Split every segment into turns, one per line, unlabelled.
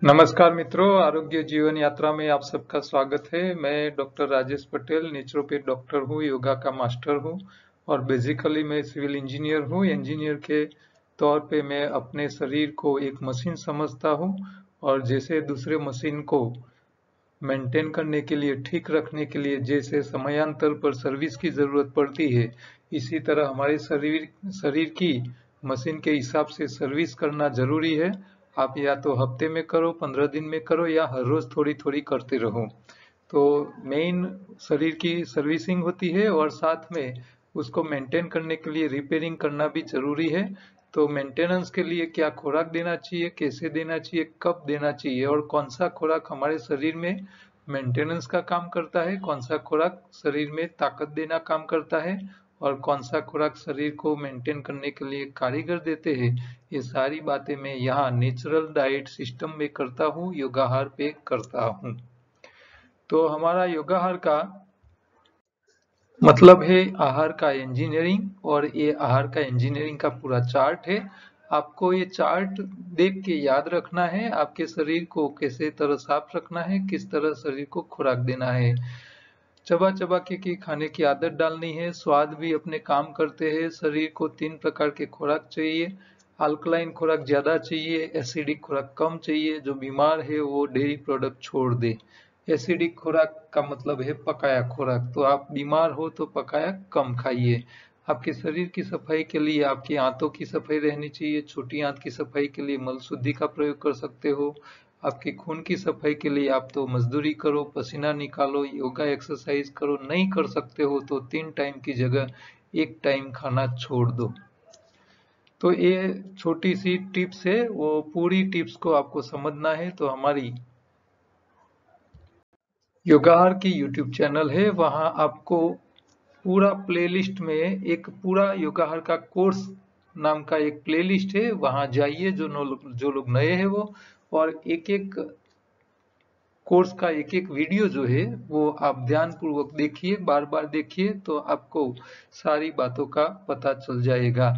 नमस्कार मित्रों, आरोग्य जीवन यात्रा में आप सबका स्वागत है। मैं doctor Rajesh Patel, naturopath doctor हूँ, योगा का मास्टर हूँ और बेसिकली मैं सिविल इंजीनियर हूँ। इंजीनियर के तौर पे मैं अपने शरीर को एक मशीन समझता हूँ और जैसे दूसरे मशीन को मेंटेन करने के लिए, ठीक रखने के लिए जैसे समयांतर पर सर्विस की जरूरत पड़ती है, इसी तरह हमारे शरीर की मशीन के हिसाब से सर्विस करना जरूरी है। आप या तो हफ्ते में करो, 15 दिन में करो या हर रोज थोड़ी थोड़ी करते रहो। तो मेन शरीर की सर्विसिंग होती है और साथ में उसको मेंटेन करने के लिए रिपेयरिंग करना भी जरूरी है। तो मेंटेनेंस के लिए क्या खुराक देना चाहिए, कैसे देना चाहिए, कब देना चाहिए और कौन सा खुराक हमारे शरीर में मेंटेनेंस का काम करता है, कौन सा खुराक शरीर में ताकत देना काम करता है और कौन सा खुराक शरीर को मेंटेन करने के लिए कारीगर देते हैं, ये सारी बातें मैं यहाँ नेचुरल डाइट सिस्टम में करता हूँ, योगाहार पे करता हूँ। तो हमारा योगाहार का मतलब है आहार का इंजीनियरिंग और ये आहार का इंजीनियरिंग का पूरा चार्ट है। आपको ये चार्ट देख के याद रखना है, आपके शरीर को कैसे तरह साफ रखना है, किस तरह शरीर को खुराक देना है। चबा चबा के खाने की आदत डालनी है। स्वाद भी अपने काम करते हैं। शरीर को 3 प्रकार के खुराक चाहिए। अल्कलाइन खुराक ज्यादा चाहिए, एसिडिक खुराक कम चाहिए। जो बीमार है वो डेयरी प्रोडक्ट छोड़ दे। एसिडिक खुराक का मतलब है पकाया खुराक, तो आप बीमार हो तो पकाया कम खाइए। आपके शरीर की सफाई के लिए आपकी आंतों की सफाई रहनी चाहिए। छोटी आंत की सफाई के लिए मल शुद्धि का प्रयोग कर सकते हो। आपके खून की सफाई के लिए आप तो मजदूरी करो, पसीना निकालो, योगा एक्सरसाइज करो। नहीं कर सकते हो तो 3 टाइम की जगह 1 टाइम खाना छोड़ दो। तो ये छोटी सी टिप्स है, वो पूरी टिप्स को आपको समझना है तो हमारी योगाहार की यूट्यूब चैनल है, वहां आपको पूरा प्लेलिस्ट में एक पूरा योगाहार का कोर्स नाम का एक प्लेलिस्ट है, वहां जाइए। जो लोग नए हैं वो, और एक एक कोर्स का एक एक वीडियो जो है वो आप ध्यान पूर्वक देखिए, बार बार देखिए, तो आपको सारी बातों का पता चल जाएगा।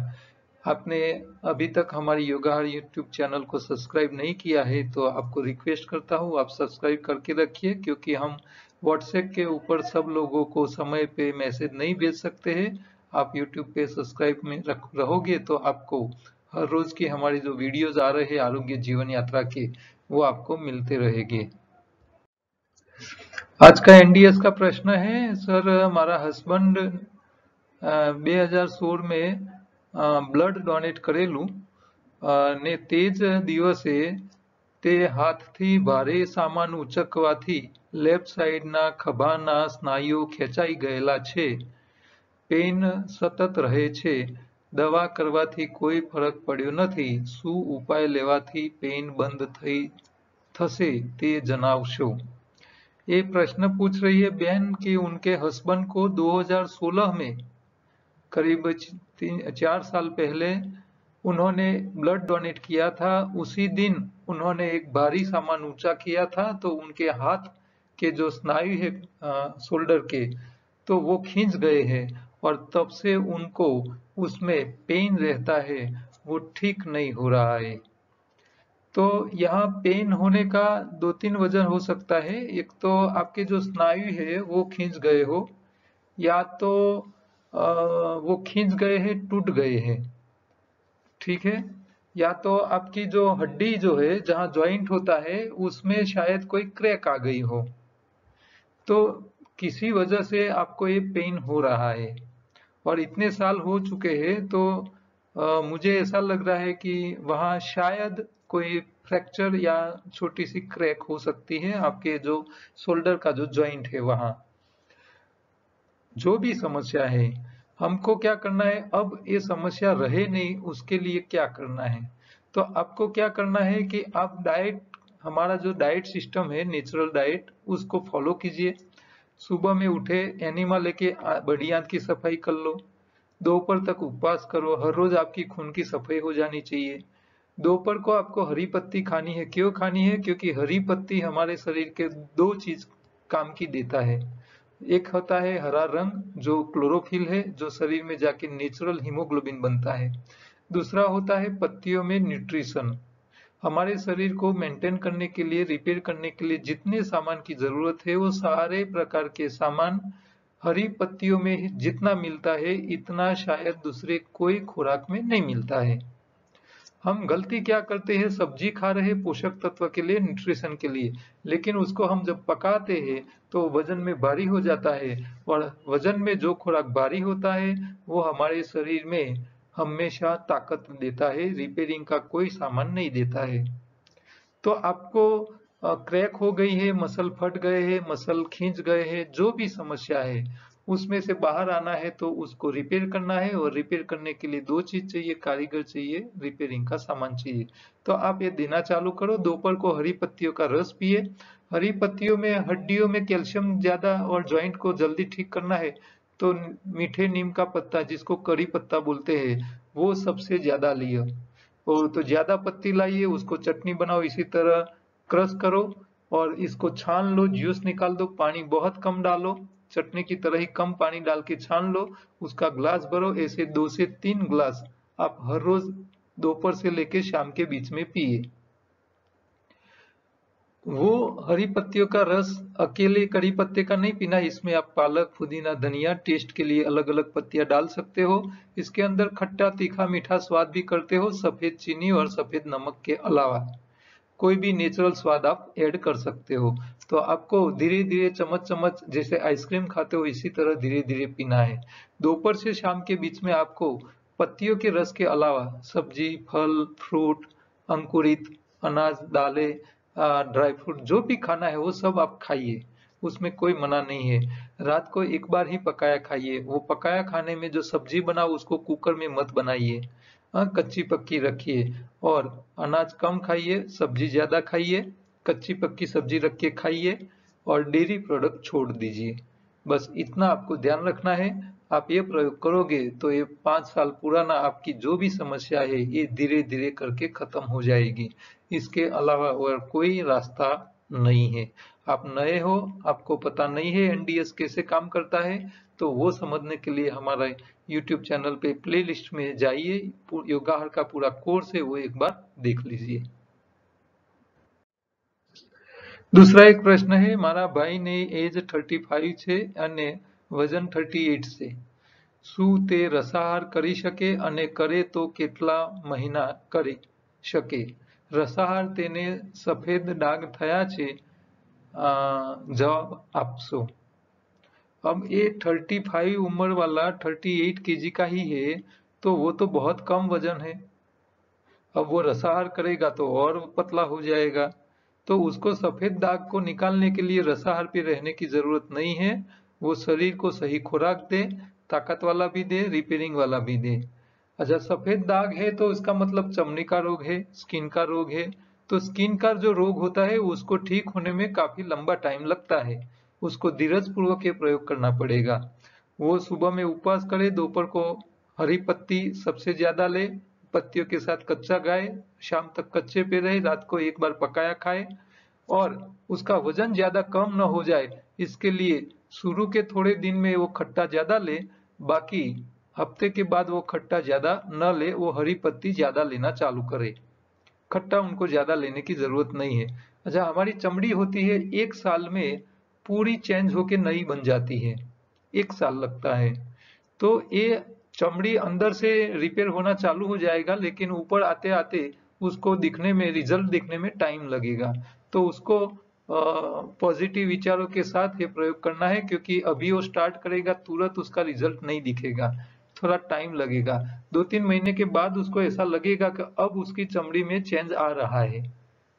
आपने अभी तक हमारी योगाहार यूट्यूब चैनल को सब्सक्राइब नहीं किया है तो आपको रिक्वेस्ट करता हूँ आप सब्सक्राइब करके रखिए, क्योंकि हम व्हाट्सएप के ऊपर सब लोगों को समय पे मैसेज नहीं भेज सकते हैं। आप यूट्यूब पे सब्सक्राइब में रहोगे तो आपको हर रोज की हमारी जो वीडियोज आ रहे हैं आरोग्य जीवन यात्रा के, वो आपको मिलते रहेंगे। आज का एनडीएस का प्रश्न है, सर हमारा हस्बैंड 2016 में બ્લડ ડોનેટ કરેલું ને તે જ દિવસે તે હાથથી ભારે સામાન ઉચકવાથી લેફ્ટ સાઈડના ખભાના સ્નાયુઓ ખેંચાઈ ગયેલા છે. પેઇન સતત રહે છે. દવા કરવાથી કોઈ ફરક પડ્યો નથી. શું ઉપાય લેવાથી પેઇન બંધ થશે તે જણાવશો. ये प्रश्न पूछ रही है बहन कि उनके हस्बैंड को 2016 में करीब 4 साल पहले उन्होंने ब्लड डोनेट किया था। उसी दिन उन्होंने एक भारी सामान ऊंचा किया था, तो उनके हाथ के जो स्नायु है शोल्डर के, तो वो खींच गए हैं और तब से उनको उसमें पेन रहता है, वो ठीक नहीं हो रहा है। तो यहाँ पेन होने का 2-3 वजह हो सकता है। एक तो आपके जो स्नायु है वो खींच गए हो, या तो वो खींच गए हैं, टूट गए हैं, ठीक है, या तो आपकी जो हड्डी जो है जहाँ जॉइंट होता है उसमें शायद कोई क्रैक आ गई हो, तो किसी वजह से आपको ये पेन हो रहा है। और इतने साल हो चुके हैं तो मुझे ऐसा लग रहा है कि वहाँ शायद कोई फ्रैक्चर या छोटी सी क्रैक हो सकती है आपके जो शोल्डर का जो जॉइंट है वहाँ। जो भी समस्या है, हमको क्या करना है, अब ये समस्या रहे नहीं उसके लिए क्या करना है। तो आपको क्या करना है कि आप डाइट, हमारा जो डाइट सिस्टम है नेचुरल डाइट, उसको फॉलो कीजिए। सुबह में उठे एनिमा लेके बड़ी आंत की सफाई कर लो। दोपहर तक उपवास करो, हर रोज आपकी खून की सफाई हो जानी चाहिए। दोपहर को आपको हरी पत्ती खानी है। क्यों खानी है? क्योंकि हरी पत्ती हमारे शरीर के 2 चीज काम की देता है। एक होता है हरा रंग जो क्लोरोफिल है, जो शरीर में जाके नेचुरल हीमोग्लोबिन बनता है। दूसरा होता है पत्तियों में न्यूट्रिशन। हमारे शरीर को मेंटेन करने के लिए, रिपेयर करने के लिए जितने सामान की जरूरत है वो सारे प्रकार के सामान हरी पत्तियों में जितना मिलता है इतना शायद दूसरे कोई खुराक में नहीं मिलता है। हम गलती क्या करते हैं, सब्जी खा रहे पोषक तत्व के लिए, न्यूट्रिशन के लिए, लेकिन उसको हम जब पकाते हैं तो वजन में भारी हो जाता है, और वजन में जो खुराक भारी होता है वो हमारे शरीर में हमेशा ताकत देता है, रिपेयरिंग का कोई सामान नहीं देता है। तो आपको क्रैक हो गई है, मसल फट गए हैं, मसल खींच गए हैं, जो भी समस्या है उसमें से बाहर आना है तो उसको रिपेयर करना है, और रिपेयर करने के लिए दो चीज चाहिए, कारीगर चाहिए, रिपेयरिंग का सामान चाहिए। तो आप ये देना चालू करो। दोपहर को हरी पत्तियों का रस पिए। हरी पत्तियों में हड्डियों में कैल्शियम ज्यादा और जॉइंट को जल्दी ठीक करना है तो मीठे नीम का पत्ता, जिसको करी पत्ता बोलते हैं, वो सबसे ज्यादा लियो। और तो ज्यादा पत्ती लाइए, उसको चटनी बनाओ, इसी तरह क्रश करो और इसको छान लो, जूस निकाल दो, पानी बहुत कम डालो, चटनी की तरह ही कम पानी डाल के छान लो, उसका ग्लास भरो। ऐसे 2 से 3 ग्लास आप हर रोज दोपहर से लेके शाम के बीच में पिए। वो हरी पत्तियों का रस अकेले करी पत्ते का नहीं पीना, इसमें आप पालक, पुदीना, धनिया, टेस्ट के लिए अलग अलग पत्तियां डाल सकते हो। इसके अंदर खट्टा, तीखा, मीठा स्वाद भी करते हो, सफेद चीनी और सफेद नमक के अलावा कोई भी नेचुरल स्वाद आप ऐड कर सकते हो। तो आपको धीरे धीरे चम्मच चम्मच जैसे आइसक्रीम खाते हो इसी तरह धीरे धीरे पीना है। दोपहर से शाम के बीच में आपको पत्तियों के रस के अलावा सब्जी, फल, फ्रूट, अंकुरित अनाज, दालें, ड्राई फ्रूट जो भी खाना है वो सब आप खाइए, उसमें कोई मना नहीं है। रात को एक बार ही पकाया खाइए। वो पकाया खाने में जो सब्जी बनाओ उसको कुकर में मत बनाइए, कच्ची पक्की रखिए। और अनाज कम खाइए, सब्जी ज्यादा खाइए, कच्ची पक्की सब्जी रख के खाइए, और डेयरी प्रोडक्ट छोड़ दीजिए। बस इतना आपको ध्यान रखना है। आप ये प्रयोग करोगे तो ये 5 साल पुराना आपकी जो भी समस्या है ये धीरे धीरे करके खत्म हो जाएगी। इसके अलावा और कोई रास्ता नहीं है। आप नए हो, आपको पता नहीं है एनडीएस कैसे काम करता है, तो वो समझने के लिए हमारा यूट्यूब चैनल पे प्लेलिस्ट में जाइए, योगाहार का पूरा कोर्स है वो एक बार देख लीजिए। दूसरा एक प्रश्न है, मारा भाई ने एज 35 છે અને વજન 38 છે, શું તે રસાહાર કરી શકે અને કરે તો કેટલા મહિના કરી શકે? રસાહાર તેને સફેદ ડાઘ થયા છે, जवाब आपसो। अब ये 35 उम्र वाला 38 केजी का ही है, तो वो तो बहुत कम वजन है। अब वो रसाहार करेगा तो और पतला हो जाएगा। तो उसको सफेद दाग को निकालने के लिए रसाहार पे रहने की जरूरत नहीं है। वो शरीर को सही खुराक दे, ताकत वाला भी दे, रिपेयरिंग वाला भी दे। अच्छा, सफेद दाग है तो इसका मतलब चमड़ी का रोग है, स्किन का रोग है। तो स्किन का जो रोग होता है उसको ठीक होने में काफी लंबा टाइम लगता है। उसको धीरज पूर्वक ये प्रयोग करना पड़ेगा। वो सुबह में उपवास करे, दोपहर को हरी पत्ती सबसे ज्यादा ले, पत्तियों के साथ कच्चा खाए, शाम तक कच्चे पे रहे, रात को एक बार पकाया खाए, और उसका वजन ज्यादा कम न हो जाए इसके लिए शुरू के थोड़े दिन में वो खट्टा ज्यादा ले, बाकी हफ्ते के बाद वो खट्टा ज्यादा न ले, वो हरी पत्ती ज्यादा लेना चालू करे। खट्टा उनको ज्यादा लेने की जरूरत नहीं है। अच्छा, हमारी चमड़ी होती है 1 साल में पूरी चेंज होके नई बन जाती है, 1 साल लगता है। तो ये चमड़ी अंदर से रिपेयर होना चालू हो जाएगा, लेकिन ऊपर आते आते उसको दिखने में, रिजल्ट दिखने में टाइम लगेगा। तो उसको पॉजिटिव विचारों के साथ ये प्रयोग करना है, क्योंकि अभी वो स्टार्ट करेगा तुरंत उसका रिजल्ट नहीं दिखेगा, थोड़ा टाइम लगेगा। 2-3 महीने के बाद उसको ऐसा लगेगा कि अब उसकी चमड़ी में चेंज आ रहा है।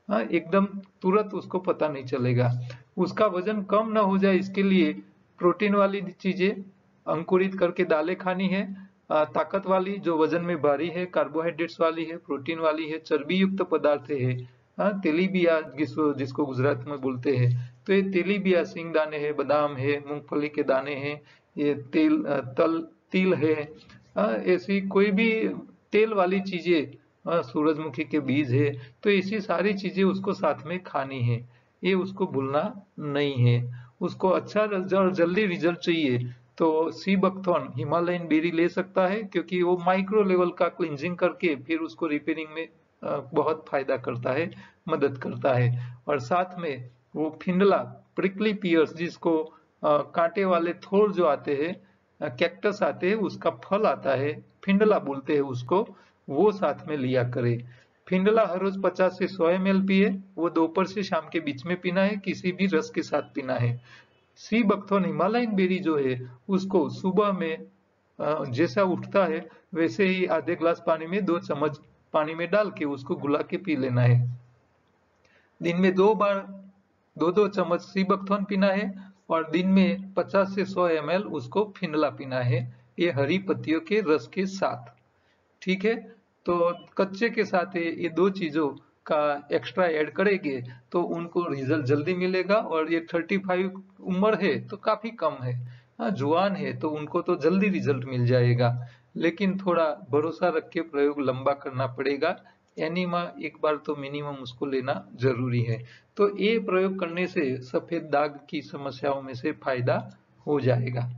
हाँ, एकदम तुरंत उसको पता नहीं चलेगा। उसका वजन कम ना हो जाए इसके लिए प्रोटीन वाली चीजें, अंकुरित करके दालें खानी है, ताकत वाली जो वजन में भारी है, कार्बोहाइड्रेट्स वाली है, प्रोटीन वाली है, चर्बी युक्त पदार्थ है, तेलीबिया जिसको गुजरात में बोलते हैं। तो ये तेलीबिया, सिंगदाने है, बादाम है, मूंगफली के दाने हैं, ये तिल है, ऐसी कोई भी तेल वाली चीजें, सूरजमुखी के बीज है, तो ऐसी सारी चीजें उसको साथ में खानी है। ये उसको भूलना नहीं है। उसको अच्छा और जल्दी रिजल्ट चाहिए तो सी बकथॉर्न हिमालयन बेरी ले सकता है, क्योंकि वो माइक्रो लेवल का क्लिंजिंग करके फिर उसको रिपेयरिंग में बहुत फायदा करता है, मदद करता है। और साथ में वो फिंडला, प्रिकली पियर्स, जिसको कांटे वाले थोर जो आते हैं, कैक्टस आते हैं, उसका फल आता है, फिंडला बोलते हैं उसको, वो साथ में लिया करे। फिंडला हर रोज 50 से 100 ml पिए, वो दोपहर से शाम के बीच में पीना है, किसी भी रस के साथ पीना है। सी बकथॉर्न हिमालयन बेरी जो है, उसको सुबह में जैसा उठता है वैसे ही आधे ग्लास पानी में 2 चम्मच पानी में डाल के उसको घुला के पी लेना है। दिन में 2 बार 2-2 चम्मच सी बकथॉर्न पीना है, और दिन में 50 से 100 ml उसको फिंडला पीना है, ये हरी पत्तियों के रस के साथ। ठीक है, तो कच्चे के साथ ये 2 चीजों का एक्स्ट्रा ऐड करेंगे तो उनको रिजल्ट जल्दी मिलेगा। और ये 35 उम्र है तो काफी कम है, हाँ जुआन है तो उनको तो जल्दी रिजल्ट मिल जाएगा, लेकिन थोड़ा भरोसा रख के प्रयोग लंबा करना पड़ेगा। एनीमा एक बार तो मिनिमम उसको लेना जरूरी है। तो ये प्रयोग करने से सफेद दाग की समस्याओं में से फायदा हो जाएगा।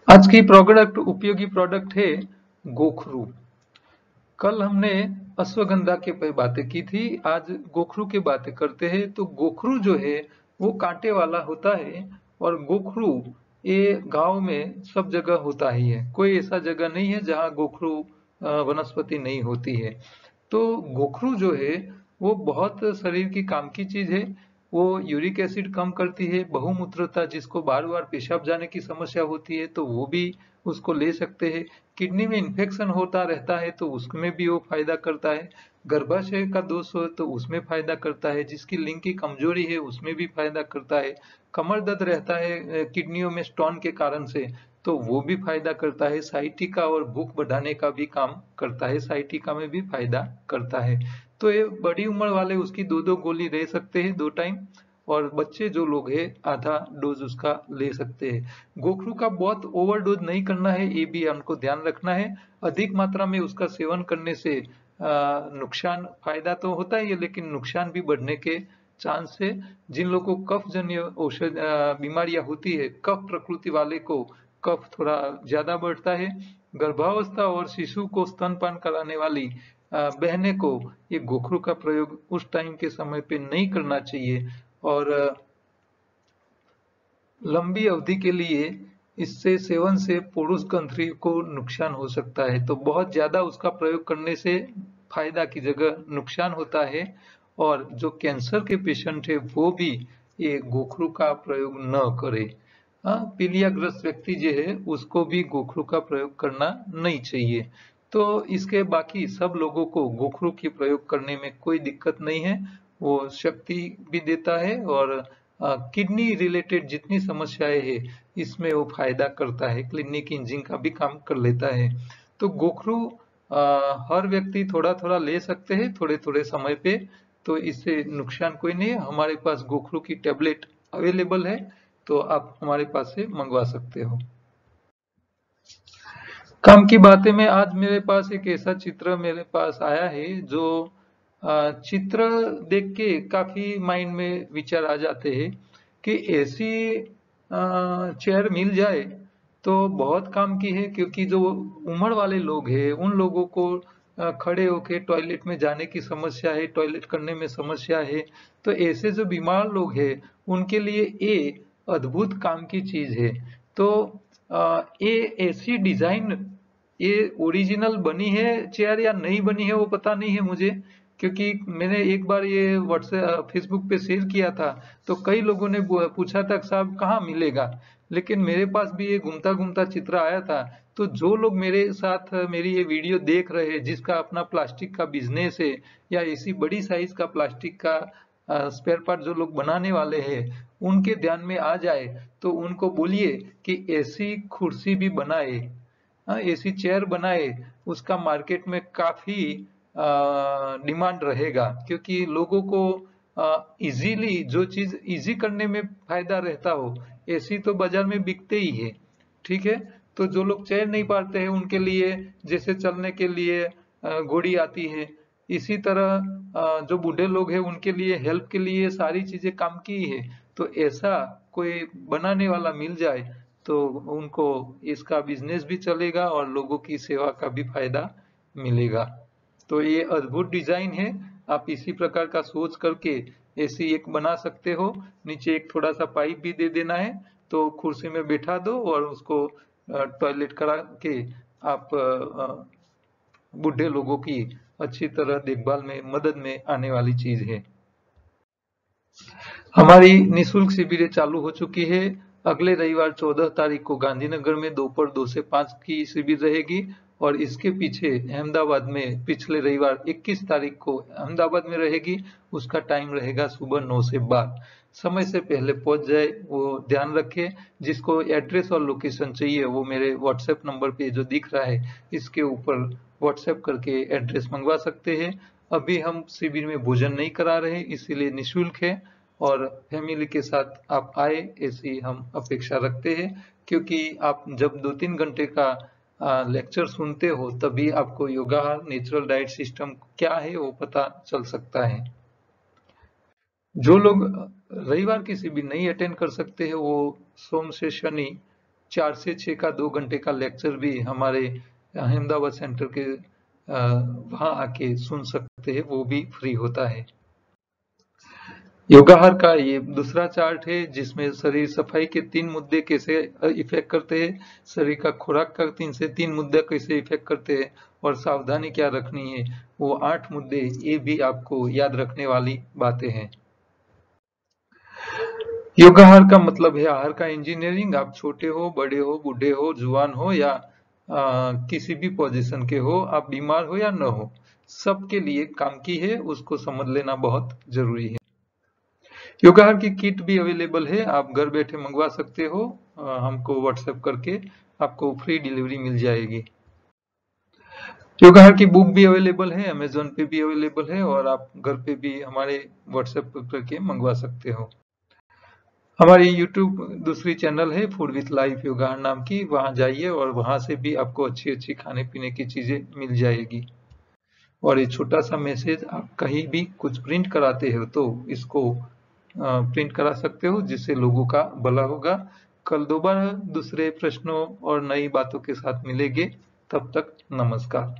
आज की प्रोडक्ट, उपयोगी प्रोडक्ट है गोखरू। कल हमने अश्वगंधा के पे बातें की थी, आज गोखरू की बातें करते हैं। तो गोखरू जो है वो कांटे वाला होता है, और गोखरू ये गांव में सब जगह होता ही है, कोई ऐसा जगह नहीं है जहां गोखरू वनस्पति नहीं होती है। तो गोखरू जो है वो बहुत शरीर की काम की चीज है। वो यूरिक एसिड कम करती है, बहुमूत्रता, जिसको बार बार पेशाब जाने की समस्या होती है तो वो भी उसको ले सकते हैं। किडनी में इन्फेक्शन होता रहता है तो उसमें भी वो फायदा करता है। गर्भाशय का दोष हो तो उसमें फायदा करता है, जिसकी लिंग की कमजोरी है उसमें भी फायदा करता है। कमर दर्द रहता है किडनियों में स्टोन के कारण से, तो वो भी फायदा करता है। साइटिका और भूख बढ़ाने का भी काम करता है, साइटिका में भी फायदा करता है। तो ये बड़ी उम्र वाले उसकी 2-2 गोली ले सकते हैं 2 टाइम, और बच्चे जो लोग हैं आधा डोज उसका ले सकते हैं। गोखरू का बहुत ओवरडोज नहीं करना है, ये भी हमको ध्यान रखना है। अधिक मात्रा में उसका सेवन करने से नुकसान, फायदा तो होता ही है लेकिन नुकसान भी बढ़ने के चांस है। जिन लोगों को कफ जन्य औषध बीमारियां होती है, कफ प्रकृति वाले को कफ थोड़ा ज्यादा बढ़ता है। गर्भावस्था और शिशु को स्तनपान कराने वाली बहने को ये गोखरू का प्रयोग उस टाइम के समय पे नहीं करना चाहिए, और लंबी अवधि के लिए इससे सेवन से पुरुष ग्रंथि को नुकसान हो सकता है। तो बहुत ज्यादा उसका प्रयोग करने से फायदा की जगह नुकसान होता है। और जो कैंसर के पेशेंट है वो भी ये गोखरू का प्रयोग न करे। हाँ, पीलियाग्रस्त व्यक्ति जो है उसको भी गोखरू का प्रयोग करना नहीं चाहिए। तो इसके बाकी सब लोगों को गोखरू की प्रयोग करने में कोई दिक्कत नहीं है, वो शक्ति भी देता है, और किडनी रिलेटेड जितनी समस्याएं है इसमें वो फायदा करता है, किडनी की इंजिन का भी काम कर लेता है। तो गोखरू हर व्यक्ति थोड़ा थोड़ा ले सकते हैं थोड़े थोड़े समय पे, तो इससे नुकसान कोई नहीं है। हमारे पास गोखरू की टेबलेट अवेलेबल है, तो आप हमारे पास से मंगवा सकते हो। काम की बातें में आज मेरे पास एक ऐसा चित्र मेरे पास आया है जो चित्र देख के काफी माइंड में विचार आ जाते हैं कि ऐसी चेयर मिल जाए तो बहुत काम की है। क्योंकि जो उम्र वाले लोग हैं उन लोगों को खड़े होके टॉयलेट में जाने की समस्या है, टॉयलेट करने में समस्या है, तो ऐसे जो बीमार लोग हैं उनके लिए ये अद्भुत काम की चीज है। तो ये ऐसी डिजाइन, ये ओरिजिनल बनी है चेयर या नहीं बनी है वो पता नहीं है मुझे, क्योंकि मैंने एक बार ये व्हाट्सएप फेसबुक पे शेयर किया था तो कई लोगों ने पूछा था साहब कहाँ मिलेगा, लेकिन मेरे पास भी ये घूमता घूमता चित्र आया था। तो जो लोग मेरे साथ मेरी ये वीडियो देख रहे हैं जिसका अपना प्लास्टिक का बिजनेस है या ऐसी बड़ी साइज का प्लास्टिक का स्पेयर पार्ट जो लोग बनाने वाले हैं उनके ध्यान में आ जाए तो उनको बोलिए कि ऐसी कुर्सी भी बनाए, ऐसी चेयर बनाए, उसका मार्केट में काफी डिमांड रहेगा। क्योंकि लोगों को इजीली जो चीज इजी करने में फायदा रहता हो ऐसी तो बाजार में बिकते ही है। ठीक है, तो जो लोग चेयर नहीं पाते हैं उनके लिए जैसे चलने के लिए घोड़ी आती है, इसी तरह जो बूढ़े लोग हैं उनके लिए हेल्प के लिए सारी चीजें काम की है। तो ऐसा कोई बनाने वाला मिल जाए तो उनको इसका बिजनेस भी चलेगा और लोगों की सेवा का भी फायदा मिलेगा। तो ये अद्भुत डिजाइन है, आप इसी प्रकार का सोच करके ऐसी एक बना सकते हो। नीचे एक थोड़ा सा पाइप भी दे देना है, तो कुर्सी में बैठा दो और उसको टॉयलेट करा के आप बूढ़े लोगों की अच्छी तरह देखभाल में मदद में आने वाली चीज है। हमारी निःशुल्क शिविरें चालू हो चुकी है। अगले रविवार 14 तारीख को गांधीनगर में दोपहर 2 से 5 की शिविर रहेगी और इसके पीछे अहमदाबाद में पिछले रविवार 21 तारीख को अहमदाबाद में रहेगी। उसका टाइम रहेगा सुबह 9 से 12। समय से पहले पहुंच जाए वो ध्यान रखे। जिसको एड्रेस और लोकेशन चाहिए वो मेरे व्हाट्सएप नंबर पे जो दिख रहा है इसके ऊपर व्हाट्सएप करके एड्रेस मंगवा सकते हैं। अभी हम शिविर में भोजन नहीं करा रहे, इसीलिए निःशुल्क है और फैमिली के साथ आप आए ऐसी हम अपेक्षा रखते हैं, क्योंकि आप जब 2-3 घंटे का लेक्चर सुनते हो तभी आपको योगाहार नेचुरल डाइट सिस्टम क्या है वो पता चल सकता है। जो लोग रविवार की शिविर नहीं अटेंड कर सकते हैं वो सोम से शनि 4 से 6 का 2 घंटे का लेक्चर भी हमारे अहमदाबाद सेंटर के वहां आके सुन सकते हैं, वो भी फ्री होता है। योगाहार का ये दूसरा चार्ट है जिसमें शरीर सफाई के 3 मुद्दे कैसे इफेक्ट करते हैं, शरीर का खुराक का 3 से 3 मुद्दे कैसे इफेक्ट करते हैं और सावधानी क्या रखनी है, वो 8 मुद्दे ये भी आपको याद रखने वाली बातें हैं। योगाहार का मतलब है आहार का इंजीनियरिंग। आप छोटे हो, बड़े हो, बूढ़े हो, जुआन हो या किसी भी पोजीशन के हो, आप बीमार हो या न हो, सबके लिए काम की है, उसको समझ लेना बहुत जरूरी है। योगाहार की किट भी अवेलेबल है, आप घर बैठे मंगवा सकते हो, हमको व्हाट्सएप करके आपको फ्री डिलीवरी मिल जाएगी। योगाहार की बुक भी अवेलेबल है, अमेजोन पे भी अवेलेबल है और आप घर पे भी हमारे व्हाट्सएप करके मंगवा सकते हो। हमारी यूट्यूब दूसरी चैनल है फूड विथ लाइफ योगाहार नाम की, वहां जाइए और वहां से भी आपको अच्छी अच्छी खाने पीने की चीजें मिल जाएगी। और ये छोटा सा मैसेज, आप कहीं भी कुछ प्रिंट कराते हो तो इसको प्रिंट करा सकते हो जिससे लोगों का भला होगा। कल दोबारा दूसरे प्रश्नों और नई बातों के साथ मिलेंगे, तब तक नमस्कार।